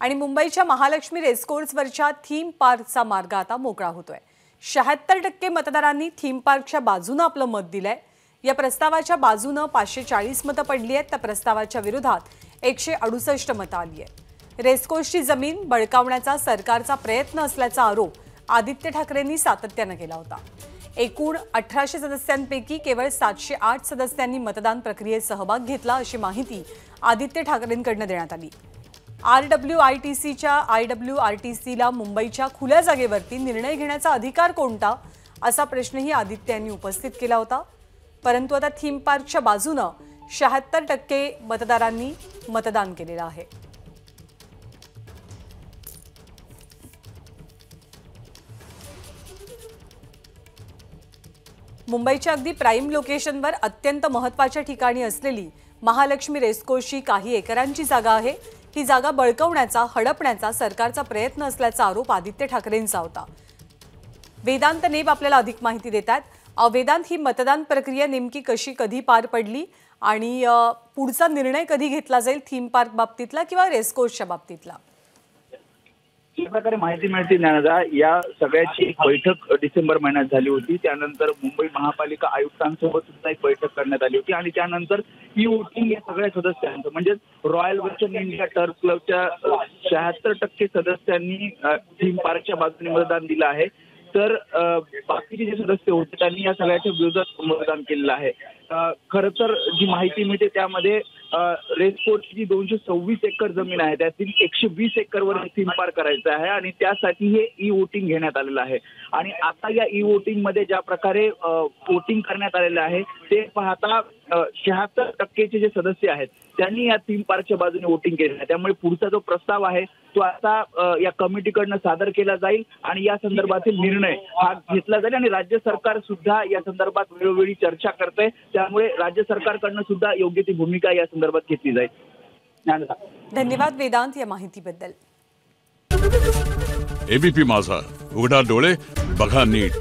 आणि मुंबईच्या महालक्ष्मी रेसकोर्सवरच्या थीम पार्कचा मार्ग आता मोकळा होतोय। 76% मतदारांनी थीम पार्कच्या बाजूने आपलं मत दिलंय। या प्रस्तावाच्या बाजूने 540 मतं पडली आहेत, तर प्रस्तावाच्या विरोधात 168 मतं आली आहेत। रेसकोर्सची जमीन बळकावण्याचा सरकारचा प्रयत्न असल्याचा आरोप आदित्य ठाकरेंनी सातत्याने केला होता। एकूण 1800 सदस्यांपैकी केवळ 708 सदस्यांनी मतदान प्रक्रियेत सहभाग घेतला अशी माहिती आदित्य ठाकरेंकडून देण्यात आली। आयडब्ल्यूआरटीसीला मुंबईच्या खुल्या जागेवरती निर्णय घेण्याचा अधिकार कोणता असा प्रश्नही आदित्य यांनी उपस्थित केला होता। परंतु आता थीम पार्कच्या बाजूने 76% मतदारांनी मतदान केलेलं आहे। मुंबईच्या अगदी प्राइम लोकेशनवर अत्यंत महत्त्वाच्या ठिकाणी असलेली महालक्ष्मी रेसकोर्सची काही एकरांची जागा आहे। ही जागा बळकावण्याचा हडपण्याचा सरकारचा प्रयत्न असल्याचा आरोप आदित्य ठाकरेंचा होता। वेदांत नेब आपल्याला अधिक माहिती देतात। वेदांत, ही मतदान प्रक्रिया नेमकी कशी कधी पार पडली आणि पुढचा निर्णय कधी घेतला जाईल थीम पार्क बाबतीतला किंवा रेसकोर्सच्या बाबतीतला? या प्रकारे माहिती मिळते ज्ञानदा, या सगळ्याची एक बैठक डिसेंबर महिन्यात झाली होती। त्यानंतर मुंबई महापालिका आयुक्तांसोबत सुद्धा एक बैठक करण्यात आली होती आणि त्यानंतर ही वोटिंग या सगळ्या सदस्यांचं म्हणजे रॉयल वेस्टर्न इंडिया टर्फ क्लबच्या 76% सदस्यांनी थीम पार्कच्या बाजूने मतदान दिलं आहे। तर बाकीचे जे सदस्य होते त्यांनी या सगळ्याच्या विरोधात मतदान केलेलं आहे। खरं तर जी माहिती मिळते त्यामध्ये रेसकोर्सची 226 एकर जमीन आहे, त्यातील 120 एकरवर थीम पार्क करायचं आहे आणि त्यासाठी हे ई वोटिंग घेण्यात आलेलं आहे। आणि आता या ई वोटिंग मध्ये ज्या प्रकारे वोटिंग करण्यात आलेलं आहे ते पाहता 76% जे सदस्य आहेत त्यांनी या थीम पार्कच्या बाजूने वोटिंग केलेलं आहे। त्यामुळे पुढचा जो प्रस्ताव आहे तो आता या कमिटीकडनं सादर केला जाईल आणि या संदर्भातील निर्णय हा घेतला जाईल आणि राज्य सरकार सुद्धा या संदर्भात वेळोवेळी चर्चा करते, त्यामुळे राज्य सरकारकडनं सुद्धा योग्य ती भूमिका या संदर्भात घेतली जाईल। धन्यवाद वेदांत या माहितीबद्दल। एबीपी माझा, उघडा डोळे बघा नीट।